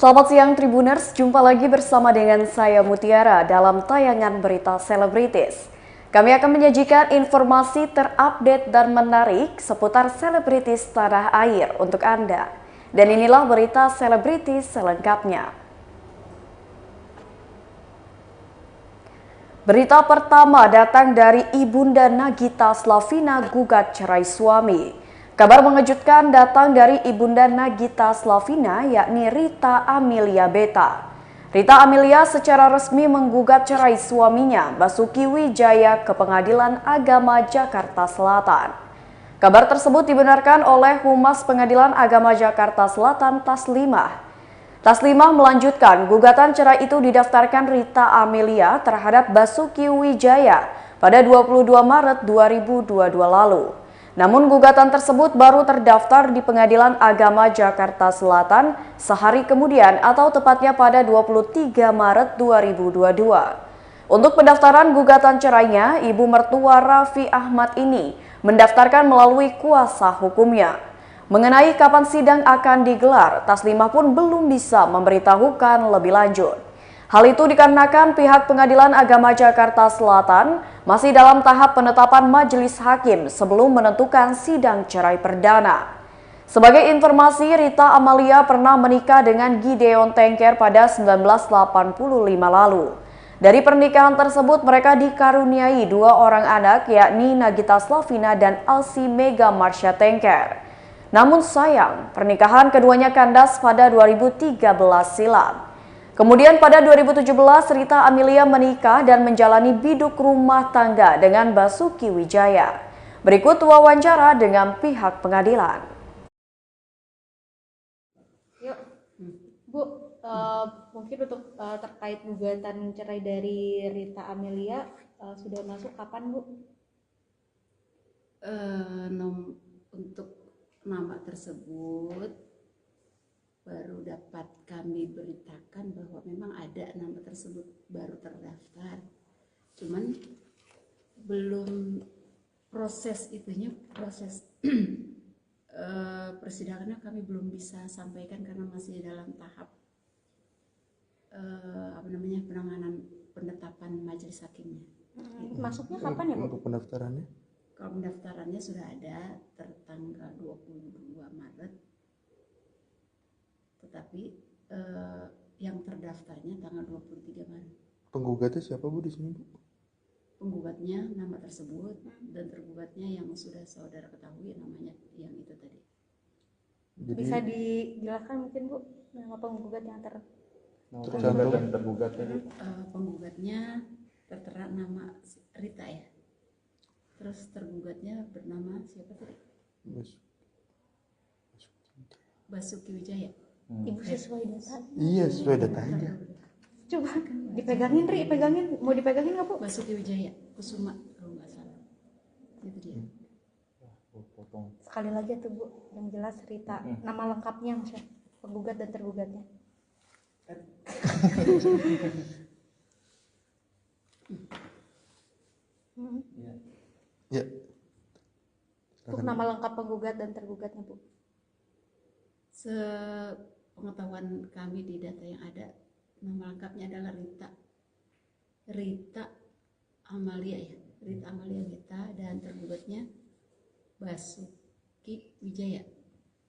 Selamat siang Tribuners, jumpa lagi bersama dengan saya Mutiara dalam tayangan berita selebritis. Kami akan menyajikan informasi terupdate dan menarik seputar selebritis tanah air untuk Anda. Dan inilah berita selebritis selengkapnya. Berita pertama datang dari Ibunda Nagita Slavina gugat cerai suami. Kabar mengejutkan datang dari Ibunda Nagita Slavina yakni Rita Amelia Beta. Rita Amelia secara resmi menggugat cerai suaminya Basuki Wijaya ke Pengadilan Agama Jakarta Selatan. Kabar tersebut dibenarkan oleh Humas Pengadilan Agama Jakarta Selatan Taslimah. Taslimah melanjutkan gugatan cerai itu didaftarkan Rita Amelia terhadap Basuki Wijaya pada 22 Maret 2022 lalu. Namun gugatan tersebut baru terdaftar di Pengadilan Agama Jakarta Selatan sehari kemudian atau tepatnya pada 23 Maret 2022. Untuk pendaftaran gugatan cerainya, ibu mertua Raffi Ahmad ini mendaftarkan melalui kuasa hukumnya. Mengenai kapan sidang akan digelar, Taslimah pun belum bisa memberitahukan lebih lanjut. Hal itu dikarenakan pihak Pengadilan Agama Jakarta Selatan masih dalam tahap penetapan majelis hakim sebelum menentukan sidang cerai perdana. Sebagai informasi, Rita Amelia pernah menikah dengan Gideon Tengker pada 1985 lalu. Dari pernikahan tersebut mereka dikaruniai 2 orang anak yakni Nagita Slavina dan Alsi Mega Marsha Tengker. Namun sayang, pernikahan keduanya kandas pada 2013 silam. Kemudian pada 2017, Rita Amelia menikah dan menjalani biduk rumah tangga dengan Basuki Wijaya. Berikut wawancara dengan pihak pengadilan. Yuk, Bu, mungkin untuk terkait gugatan cerai dari Rita Amelia sudah masuk kapan, Bu? Untuk nama tersebut baru dapat kami beritakan bahwa memang ada nama tersebut baru terdaftar, cuman belum proses persidangannya kami belum bisa sampaikan karena masih dalam tahap penanganan penetapan majelis hakimnya. Masuknya kapan ya, Bu? Untuk pendaftarannya? Kalau pendaftarannya sudah ada tertanggal 22 Maret, tetapi yang terdaftarnya tanggal 23 Maret. Penggugatnya siapa, Bu, di sini, Bu? Penggugatnya nama tersebut dan tergugatnya yang sudah saudara ketahui namanya yang itu tadi. Jadi, Bisa dijelaskan mungkin, Bu, nama penggugat yang tercantum dan tergugat tadi. Penggugatnya tertera nama Rita ya. Terus tergugatnya bernama siapa tadi? Basuki Wijaya. Ibu sesuai data. Iya, sesuai datanya. Coba dipegangin, Ri, pegangin. Mau dipegangin nggak, Bu? Basuki Wijaya Kusuma kalau nggak salah. Itu dia. Potong. Sekali lagi tuh, Bu, yang jelas Rita. Nama lengkapnya maksudnya, penggugat dan tergugatnya. Ya. Untuk nama lengkap penggugat dan tergugatnya, Bu. Sepengetahuan kami di data yang ada, nama lengkapnya adalah Rita Amalia ya, Rita Amalia Beta, dan tergugatnya Basuki Wijaya.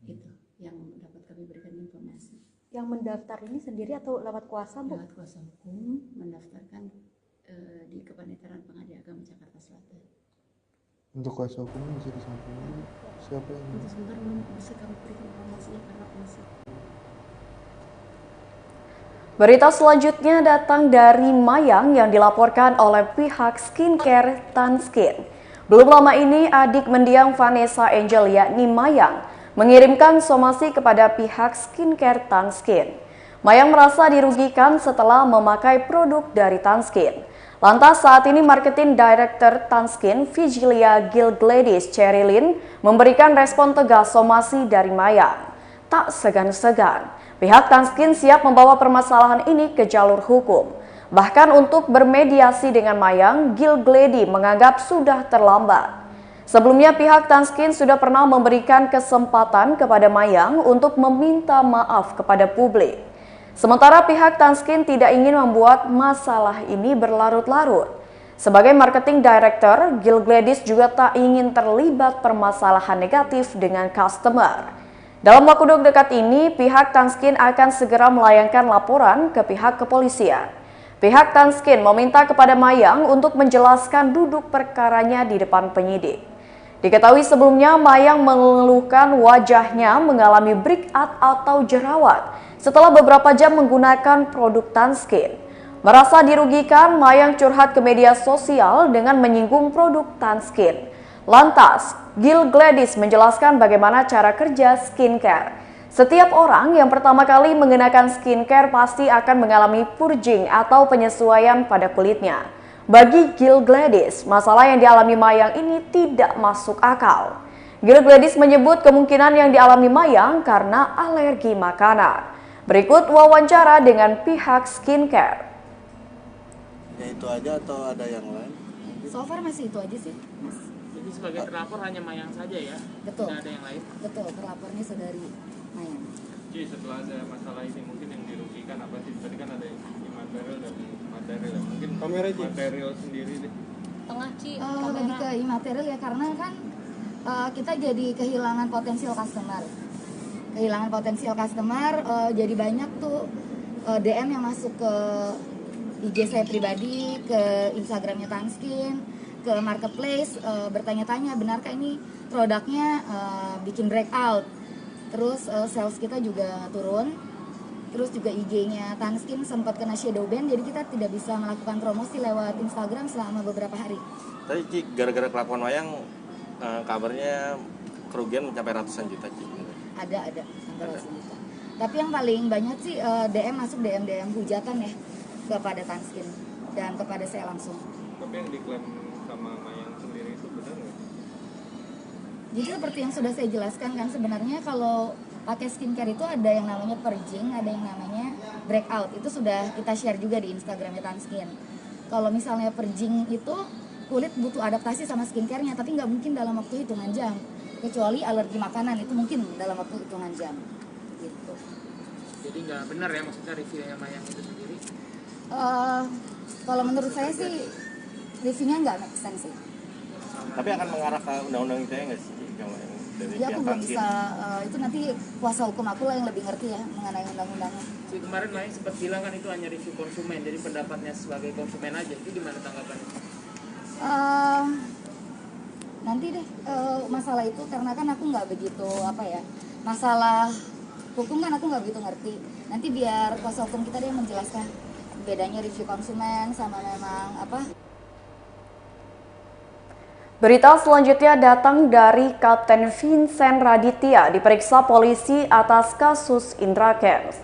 Itu yang dapat kami berikan informasi. Yang mendaftar ini sendiri atau lewat kuasa, Bu? Lewat kuasa hukum mendaftarkan di Kepanitiaan Pengadilan Agama Jakarta Selatan. Untuk kuasa hukumnya bisa disampaikan, Bu, siapa yang... Untuk sebentar belum bisa kami berikan informasinya karena masih. Berita selanjutnya datang dari Mayang yang dilaporkan oleh pihak skincare Tanskin. Belum lama ini adik mendiang Vanessa Angel yakni Mayang mengirimkan somasi kepada pihak skincare Tanskin. Mayang merasa dirugikan setelah memakai produk dari Tanskin. Lantas saat ini Marketing Director Tanskin, Vigilia Gilgladys Cherilyn, memberikan respon tegas somasi dari Mayang. Tak segan-segan, pihak Tanskin siap membawa permasalahan ini ke jalur hukum. Bahkan untuk bermediasi dengan Mayang, Gilglady menganggap sudah terlambat. Sebelumnya pihak Tanskin sudah pernah memberikan kesempatan kepada Mayang untuk meminta maaf kepada publik. Sementara pihak Tanskin tidak ingin membuat masalah ini berlarut-larut. Sebagai marketing director, Gil Gladys juga tak ingin terlibat permasalahan negatif dengan customer. Dalam waktu dekat ini, pihak Tanskin akan segera melayangkan laporan ke pihak kepolisian. Pihak Tanskin meminta kepada Mayang untuk menjelaskan duduk perkaranya di depan penyidik. Diketahui sebelumnya Mayang mengeluhkan wajahnya mengalami breakout atau jerawat setelah beberapa jam menggunakan produk Tanskin. Merasa dirugikan, Mayang curhat ke media sosial dengan menyinggung produk Tanskin. Lantas, Gil Gladys menjelaskan bagaimana cara kerja skincare. Setiap orang yang pertama kali mengenakan skincare pasti akan mengalami purging atau penyesuaian pada kulitnya. Bagi Gil Gladys, masalah yang dialami Mayang ini tidak masuk akal. Gil Gladys menyebut kemungkinan yang dialami Mayang karena alergi makanan. Berikut wawancara dengan pihak skincare. Ya itu aja atau ada yang lain? So far masih itu aja sih, Mas. Jadi sebagai terlapor hanya Mayang saja ya? Betul. Tidak ada yang lain? Betul, terlapornya saudari Mayang. Ci, setelah ada masalah ini mungkin yang dirugikan apa sih? Tadi kan ada imaterial dan material. Mungkin material sendiri deh. Tengah Ci, Lebih ke imaterial ya, karena kan kita jadi kehilangan potensial customer. Jadi banyak tuh DM yang masuk ke IG saya pribadi, ke Instagramnya Tanskin, ke marketplace, bertanya-tanya benarkah ini produknya bikin breakout. Terus sales kita juga turun. Terus juga IG-nya Tanskin sempat kena shadow ban, jadi kita tidak bisa melakukan promosi lewat Instagram selama beberapa hari. Tadi Ci, gara-gara kelakuan Mayang, kabarnya kerugian mencapai ratusan juta Ci. Ada sampai ratusan juta. Tapi yang paling banyak sih DM masuk DM hujatan ya kepada Tanskin dan kepada saya langsung. Tapi yang diklaim sama Mayang sendiri itu benar nggak? Jadi seperti yang sudah saya jelaskan kan, sebenarnya kalau pakai skincare itu ada yang namanya purging, ada yang namanya breakout. Itu sudah kita share juga di Instagramnya Tanskin. Kalau misalnya purging itu kulit butuh adaptasi sama skincare-nya, tapi nggak mungkin dalam waktu hitungan jam. Kecuali alergi makanan itu mungkin dalam waktu hitungan jam. Gitu. Jadi nggak benar ya maksudnya reviewnya Mayang itu sendiri? Kalau menurut saya sih reviewnya nggak make sense sih. Tapi akan mengarah ke undang-undang ITE nggak sih? Dari Ya aku pihak belum Tanskin? bisa, itu nanti kuasa hukum aku lah yang lebih ngerti ya mengenai undang-undangnya. Si kemarin Mayang sempat bilang kan itu hanya review konsumen, jadi pendapatnya sebagai konsumen aja. Itu gimana tanggapannya? Nanti deh masalah itu, karena kan aku nggak begitu masalah hukum kan aku nggak begitu ngerti. Nanti biar kuasa hukum kita deh menjelaskan bedanya review konsumen sama memang Berita selanjutnya datang dari Kapten Vincent Raditya diperiksa polisi atas kasus Indra Kents.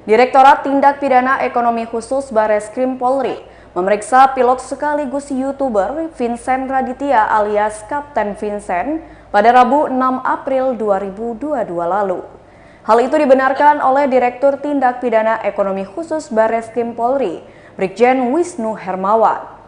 Direktorat Tindak Pidana Ekonomi Khusus Bareskrim Polri memeriksa pilot sekaligus YouTuber Vincent Raditya alias Kapten Vincent pada Rabu 6 April 2022 lalu. Hal itu dibenarkan oleh Direktur Tindak Pidana Ekonomi Khusus Bareskrim Polri, Brigjen Wisnu Hermawan.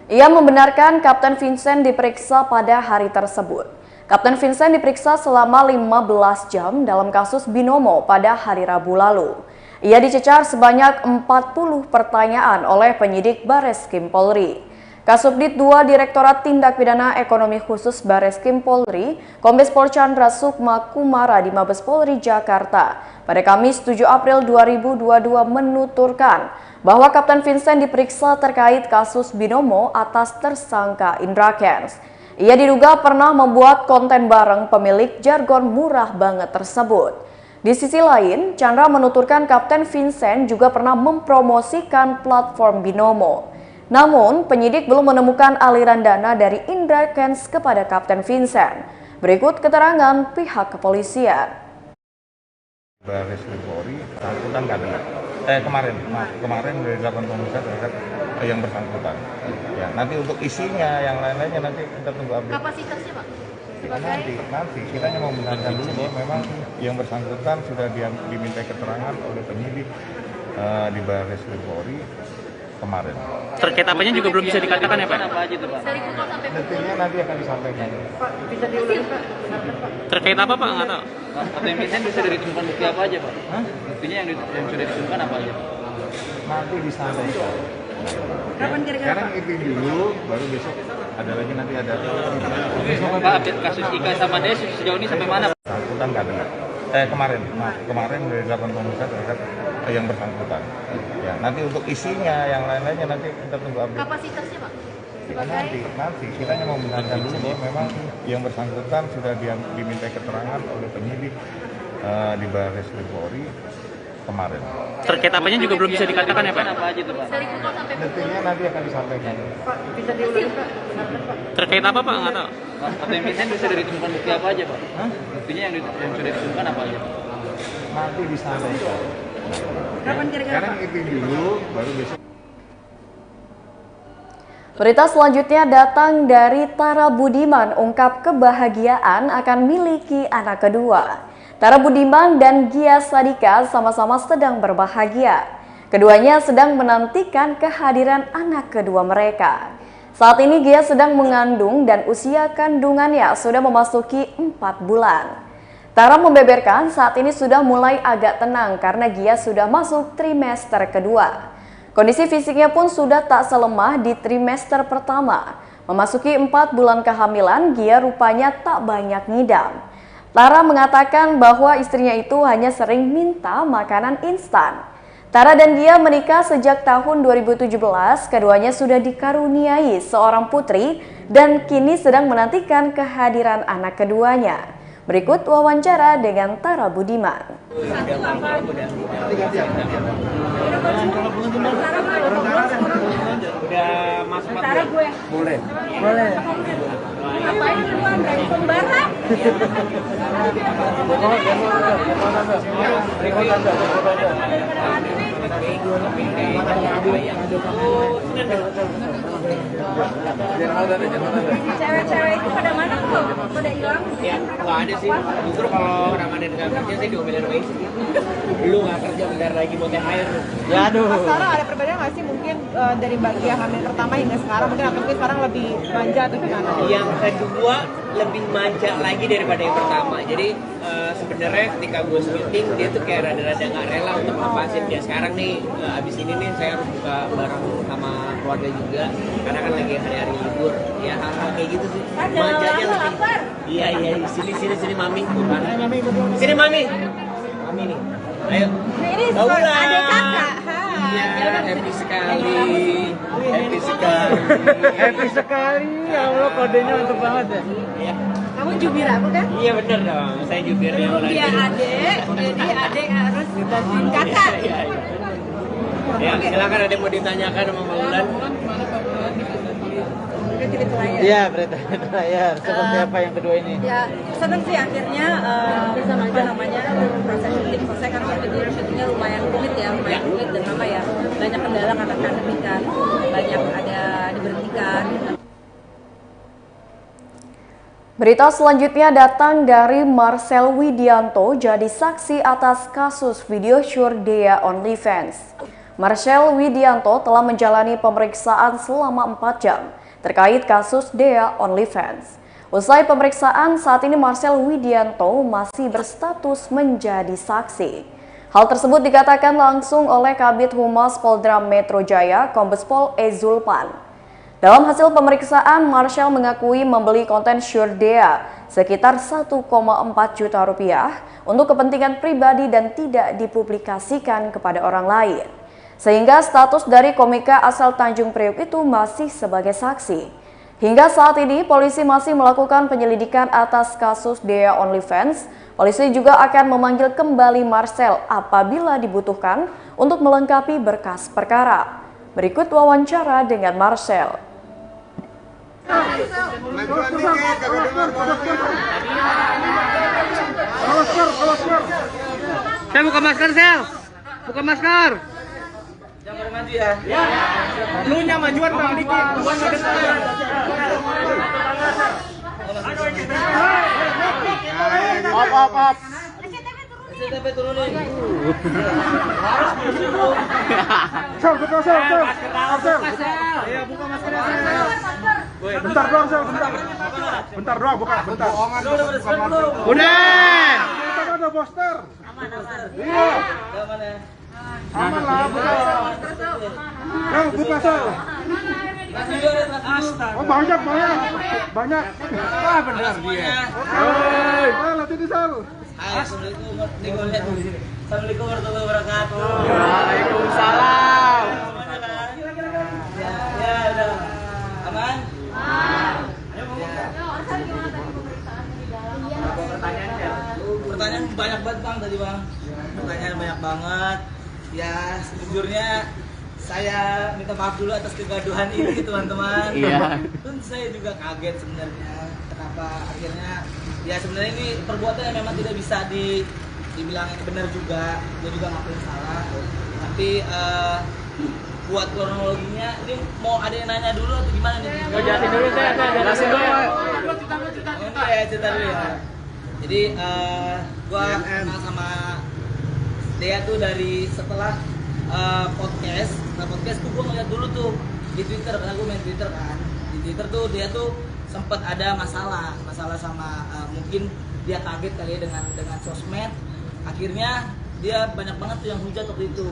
Ia membenarkan Kapten Vincent diperiksa pada hari tersebut. Kapten Vincent diperiksa selama 15 jam dalam kasus Binomo pada hari Rabu lalu. Ia dicecar sebanyak 40 pertanyaan oleh penyidik Bareskrim Polri. Kasubdit 2 Direktorat Tindak Pidana Ekonomi Khusus Bareskrim Polri, Kombes Pol Chandra Sukma Kumara di Mabes Polri Jakarta pada Kamis 7 April 2022 menuturkan bahwa Kapten Vincent diperiksa terkait kasus Binomo atas tersangka Indra Kents. Ia diduga pernah membuat konten bareng pemilik jargon murah banget tersebut. Di sisi lain, Chandra menuturkan Kapten Vincent juga pernah mempromosikan platform Binomo. Namun, penyidik belum menemukan aliran dana dari Indra Kents kepada Kapten Vincent. Berikut keterangan pihak kepolisian. Bareskrim Polri bersangkutan nggak dengar. Kemarin dilakukan pemeriksaan terhadap yang bersangkutan. Ya, nanti untuk isinya yang lain-lainnya nanti kita tunggu update. Kapasitasnya Pak? Nanti kita hanya mau menanyakan dulu bahwa memang yang bersangkutan sudah diminta keterangan oleh penyidik di Bareskrim Polri kemarin. Terkait apanya juga belum bisa dikatakan ya Pak? Detailnya nanti akan disampaikan. Terkait apa Pak? Nggak tahu. Atau yang biasanya sudah ditemukan bukti apa aja Pak? Buktinya yang sudah ditemukan apa aja? Nanti disampaikan. Sekarang itu dulu, baru besok ada lagi nanti ada. Pak, update kasus Ika sama Des sejauh ini sampai mana? Bersangkutan nggak benar. Kemarin dilakukan pemeriksaan terhadap yang bersangkutan. Ya, nanti untuk isinya, yang lain-lainnya nanti kita tunggu update. Kapasitasnya Pak? Nanti kita hanya mau menekankan dulu bahwa memang yang bersangkutan sudah diminta keterangan oleh penyidik di Baris Krim Polri kemarin. Terkait apanya juga belum bisa dikatakan ya Pak? Detailnya nanti akan disampaikan. Terkait apa Pak? Nggak tahu. Atau yang biasanya sudah ditemukan bukti apa aja Pak? Buktinya yang sudah ditemukan apa aja? Nanti disampaikan. Sekarang itu dulu, baru besok. Berita selanjutnya datang dari Tara Budiman, ungkap kebahagiaan akan miliki anak kedua. Tara Budiman dan Gia Sadika sama-sama sedang berbahagia. Keduanya sedang menantikan kehadiran anak kedua mereka. Saat ini Gia sedang mengandung dan usia kandungannya sudah memasuki 4 bulan. Tara membeberkan saat ini sudah mulai agak tenang karena Gia sudah masuk trimester kedua. Kondisi fisiknya pun sudah tak selemah di trimester pertama. Memasuki 4 bulan kehamilan, Gia rupanya tak banyak ngidam. Tara mengatakan bahwa istrinya itu hanya sering minta makanan instan. Tara dan Gia menikah sejak tahun 2017, keduanya sudah dikaruniai seorang putri dan kini sedang menantikan kehadiran anak keduanya. Berikut wawancara dengan Tara Budiman. Udah masuk gue. Boleh. Ngapain duluan dari pembara? Cewek-cewek itu pada mana tuh? Pada hilang? Ya, nggak ada sih. Justru kalau Ramadan nggak kerja sih diomelin sama istri. Lu nggak kerja bentar lagi mau THR. Ya aduh. Mas Tara ada perbedaan nggak sih mungkin dari bagian hamil pertama hingga sekarang mungkin atau mungkin sekarang lebih manja atau gimana? Yang kedua lebih manja lagi daripada yang pertama. Jadi sebenarnya ketika gue syuting dia tuh kayak rada-rada nggak rela untuk lepasin dia. Sekarang nih abis ini nih saya harus buka bareng sama keluarga juga karena kan lagi hari-hari libur. Ya hal-hal kayak gitu sih. Manjanya lebih. Iya sini mami. Sini mami. Mami nih. Ayo. Ini adik kakak. Iya, happy sekali. Happy sekali. Ya Allah, kodenya mantap banget ya. Iya. Kamu jubir aku kan? Iya bener dong, saya jubir yang lain. Dia adik, jadi adik harus bantuin kakak. Iya. Ya, silakan ada yang mau ditanyakan sama Mbak Ulan. Iya, berita layar. Seperti apa yang kedua ini? Ya, seneng sih akhirnya proses syuting selesai karena waktu itu syutingnya lumayan rumit dan lama ya. Banyak kendala karena pandemi kan, banyak ada diberhentikan. Berita selanjutnya datang dari Marcel Widianto jadi saksi atas kasus video syur Dea OnlyFans. Marcel Widianto telah menjalani pemeriksaan selama 4 jam terkait kasus Dea OnlyFans. Usai pemeriksaan, saat ini Marcel Widianto masih berstatus menjadi saksi. Hal tersebut dikatakan langsung oleh Kabid Humas Polda Metro Jaya, Kombes Pol E. Zulpan. Dalam hasil pemeriksaan, Marcel mengakui membeli konten syur Dea sekitar 1,4 juta rupiah untuk kepentingan pribadi dan tidak dipublikasikan kepada orang lain. Sehingga status dari komika asal Tanjung Priok itu masih sebagai saksi. Hingga saat ini, polisi masih melakukan penyelidikan atas kasus Dea OnlyFans. Polisi juga akan memanggil kembali Marcel apabila dibutuhkan untuk melengkapi berkas perkara. Berikut wawancara dengan Marcel. Saya buka masker, Sel. Buka masker. Jangan maju ya. Lu nya majuan bang dikit. Op. Sampai turunin. Harus dulu. Sel, buka sel, sel. Sel. Iya, buka maskernya sel. Bentar doang sel, bentar. Bentar doang, buka, bentar. Udah. Kita ada poster. Aman. Iya. Aman ya. Aman lah, buka. Sel, buka sel. Oh banyak. Banyak. Ah benar dia. Oke. Lihat ini sel. Assalamualaikum warahmatullahi wabarakatuh. Waalaikumsalam. Ya, udah. Aman? Pertanyaan banyak banget Bang tadi Bang. Pertanyaan banyak banget. Ya, sejujurnya saya minta maaf dulu atas kegaduhan ini teman-teman. Iya. Tentu saya juga kaget sebenarnya. Kenapa akhirnya ya sebenarnya ini perbuatan yang memang tidak bisa dibilang benar juga. Dia juga ngakuin salah. Tapi buat kronologinya ini mau ada yang nanya dulu atau gimana nih? Jelasin dulu saya jelasin dulu. Ya, cerita dulu ya. Jadi gua kenal sama dia tuh dari setelah podcast tuh gue ngeliat dulu tuh di Twitter karena gue main Twitter kan. Di Twitter tuh dia tuh sempat ada masalah sama mungkin dia kaget kali ya dengan sosmed. Akhirnya dia banyak banget tuh yang hujat waktu itu,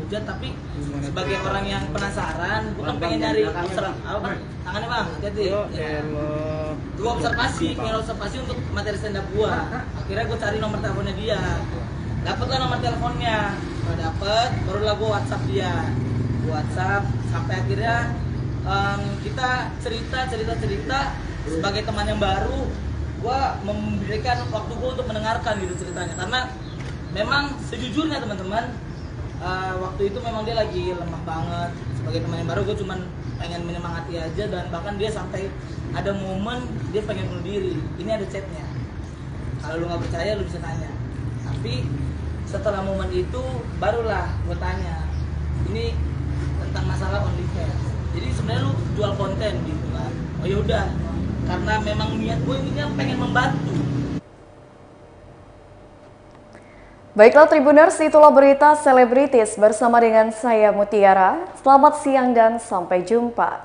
hujat. Tapi sebagai orang yang penasaran, gue kan pengen nyari tangannya bang, hati-hati. Gue pengen observasi untuk materi stand up gue. Akhirnya gue cari nomor teleponnya dia. Dapatlah nomor teleponnya, dapet, barulah gue WhatsApp dia, sampai akhirnya kita cerita sebagai teman yang baru, gue memberikan waktu gue untuk mendengarkan gitu ceritanya, karena memang sejujurnya teman-teman waktu itu memang dia lagi lemah banget. Sebagai teman yang baru gue cuman pengen menyemangati aja, dan bahkan dia sampai ada momen dia pengen bunuh diri. Ini ada chatnya, kalau lu nggak percaya lu bisa tanya. Tapi setelah momen itu barulah gue tanya, ini tentang masalah OnlyFans. Jadi sebenarnya lu jual konten gitu kan? Oh yaudah, karena memang niat gue ini pengen membantu. Baiklah Tribuners, itulah berita selebritis bersama dengan saya Mutiara. Selamat siang dan sampai jumpa.